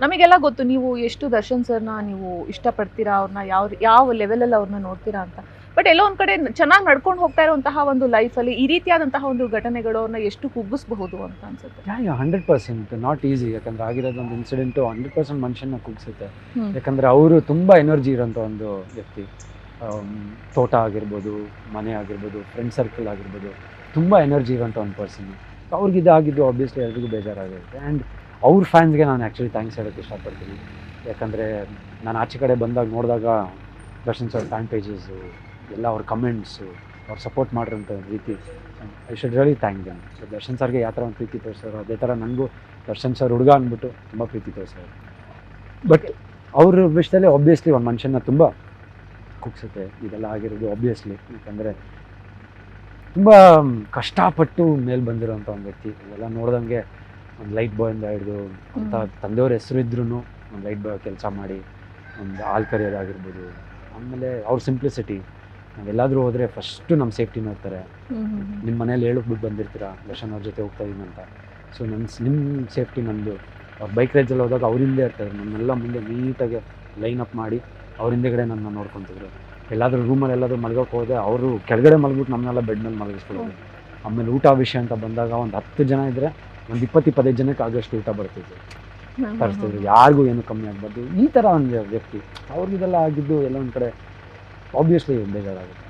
ನಮಗೆಲ್ಲ ಗೊತ್ತು ನೀವು ಎಷ್ಟು ದರ್ಶನ್ ಸರ್ನ ನೀವು ಇಷ್ಟಪಡ್ತೀರಾ, ಅವ್ರನ್ನ ಯಾವ ಯಾವ ಲೆವೆಲಲ್ಲಿ ಅವ್ರನ್ನ ನೋಡ್ತೀರಾ ಅಂತ. ಬಟ್ ಎಲ್ಲೋ ಒಂದು ಕಡೆ ಚೆನ್ನಾಗಿ ನಡ್ಕೊಂಡು ಹೋಗ್ತಾ ಇರುವಂತಹ ಒಂದು ಲೈಫಲ್ಲಿ ಈ ರೀತಿಯಾದಂತಹ ಒಂದು ಘಟನೆಗಳು ಅವ್ರನ್ನ ಎಷ್ಟು ಕುಗ್ಗಿಸಬಹುದು ಅಂತ ಅನ್ಸುತ್ತೆ. 100% ನಾಟ್ ಈಸಿ. ಯಾಕಂದ್ರೆ ಆಗಿರೋದು ಒಂದು ಇನ್ಸಿಡೆಂಟು 100% ಮನುಷ್ಯನ ಕುಗ್ಸುತ್ತೆ. ಯಾಕಂದರೆ ಅವರು ತುಂಬ ಎನರ್ಜಿ ಇರೋಂಥ ಒಂದು ವ್ಯಕ್ತಿ. ತೋಟ ಆಗಿರ್ಬೋದು, ಮನೆ ಆಗಿರ್ಬೋದು, ಫ್ರೆಂಡ್ ಸರ್ಕಲ್ ಆಗಿರ್ಬೋದು, ತುಂಬ ಎನರ್ಜಿ ಇರೋಂಥ ಒಂದು ಪರ್ಸನ್. ಅವ್ರಿಗೆ ಇದಾಗಿದ್ದು ಆಬ್ವಿಯಸ್ಲಿ ಎಲ್ರಿಗೂ ಬೇಜಾರಾಗಿರುತ್ತೆ. ಆ್ಯಂಡ್ ಅವ್ರ ಫ್ಯಾನ್ಸ್ಗೆ ನಾನು ಆ್ಯಕ್ಚುಲಿ ಥ್ಯಾಂಕ್ಸ್ ಹೇಳೋಕ್ಕೆ ಇಷ್ಟಪಡ್ತೀನಿ. ಯಾಕಂದರೆ ನಾನು ಆಚೆ ಕಡೆ ಬಂದಾಗ ನೋಡಿದಾಗ ದರ್ಶನ್ ಸರ್ ಫ್ಯಾನ್ ಪೇಜಸ್ಸು ಎಲ್ಲ ಅವ್ರ ಕಮೆಂಟ್ಸು, ಅವ್ರು ಸಪೋರ್ಟ್ ಮಾಡಿರೋಂಥ ರೀತಿ, I should really thank them. So Darshan ಸರ್ಗೆ ಯಾವ ಥರ ಒಂದು ಪ್ರೀತಿ ತೋರಿಸೋರು ಅದೇ ಥರ ನನಗೂ ದರ್ಶನ್ ಸರ್ ಹುಡುಗ ಅಂದ್ಬಿಟ್ಟು ತುಂಬ ಪ್ರೀತಿ ತೋರಿಸೋರು. ಬಟ್ ಅವ್ರ ವಿಷಯದಲ್ಲಿ ಆಬ್ವಿಯಸ್ಲಿ ಒಂದು ಮನುಷ್ಯನ ತುಂಬ ಕುಗ್ಸುತ್ತೆ ಇದೆಲ್ಲ ಆಗಿರೋದು ಆಬ್ವಿಯಸ್ಲಿ. ಯಾಕಂದರೆ ತುಂಬ ಕಷ್ಟಪಟ್ಟು ಮೇಲೆ ಬಂದಿರೋಂಥ ಒಂದು ವ್ಯಕ್ತಿ. ಇದೆಲ್ಲ ನೋಡ್ದಂಗೆ ಒಂದು ಲೈಟ್ ಬಾಯಿಂದ ಹಿಡಿದು ಅಂತ ತಂದೆಯವ್ರ ಹೆಸರು ಇದ್ರೂ ಒಂದು ಲೈಟ್ ಬಾಯ್ ಕೆಲಸ ಮಾಡಿ ಒಂದು ಹಾಲು ಕರಿಯೋದಾಗಿರ್ಬೋದು. ಆಮೇಲೆ ಅವ್ರ ಸಿಂಪ್ಲಿಸಿಟಿ, ನಾವೆಲ್ಲಾದರೂ ಹೋದರೆ ಫಸ್ಟು ನಮ್ಮ ಸೇಫ್ಟಿ ನೋಡ್ತಾರೆ. ನಿಮ್ಮ ಮನೇಲಿ ಹೇಳೋಕ್ಬಿಟ್ಟು ಬಂದಿರ್ತೀರಾ ದರ್ಶನ್ ಅವ್ರ ಜೊತೆ ಹೋಗ್ತಾ ಇದೀನಿ ಅಂತ. ಸೊ ನಿಮ್ಮ ಸೇಫ್ಟಿ ನಂದು. ಅವ್ರು ಬೈಕ್ ರೈಡ್ಸಲ್ಲಿ ಹೋದಾಗ ಅವ್ರ ಹಿಂದೆ ಇರ್ತಾರೆ, ನನ್ನೆಲ್ಲ ಮುಂದೆ ನೀಟಾಗಿ ಲೈನ್ ಅಪ್ ಮಾಡಿ ಅವ್ರ ಹಿಂದೆಗಡೆ ನನ್ನ ನೋಡ್ಕೊತಿದ್ರು. ಎಲ್ಲಾದರೂ ರೂಮಲ್ಲಿ ಎಲ್ಲಾದರೂ ಮಲ್ಗೋಕೆ ಹೋದೆ ಅವರು ಕೆಳಗಡೆ ಮಲಗ್ಬಿಟ್ಟು ನಮ್ಮನ್ನೆಲ್ಲ ಬೆಡ್ ಮೇಲೆ ಮಲಗಿಸ್ಕೊಳ್ಳೋದು. ಆಮೇಲೆ ಊಟ ವಿಷಯ ಅಂತ ಬಂದಾಗ ಒಂದು 10 ಜನ ಇದ್ದರೆ ಒಂದು 20-25 ಜನಕ್ಕೆ ಆಗೋಷ್ಟು ಊಟ ಬರ್ತಿದ್ರು, ತರಿಸ್ತಿದ್ರು. ಯಾರಿಗೂ ಏನು ಕಮ್ಮಿ ಆಗಬಾರ್ದು ಈ ಥರ ಒಂದು ವ್ಯಕ್ತಿ. ಅವ್ರಿಗೆಲ್ಲ ಆಗಿದ್ದು ಎಲ್ಲ ಒಂದು ಕಡೆ ಆಬ್ವಿಯಸ್ಲಿ ಬೇಜಾರಾಗುತ್ತೆ.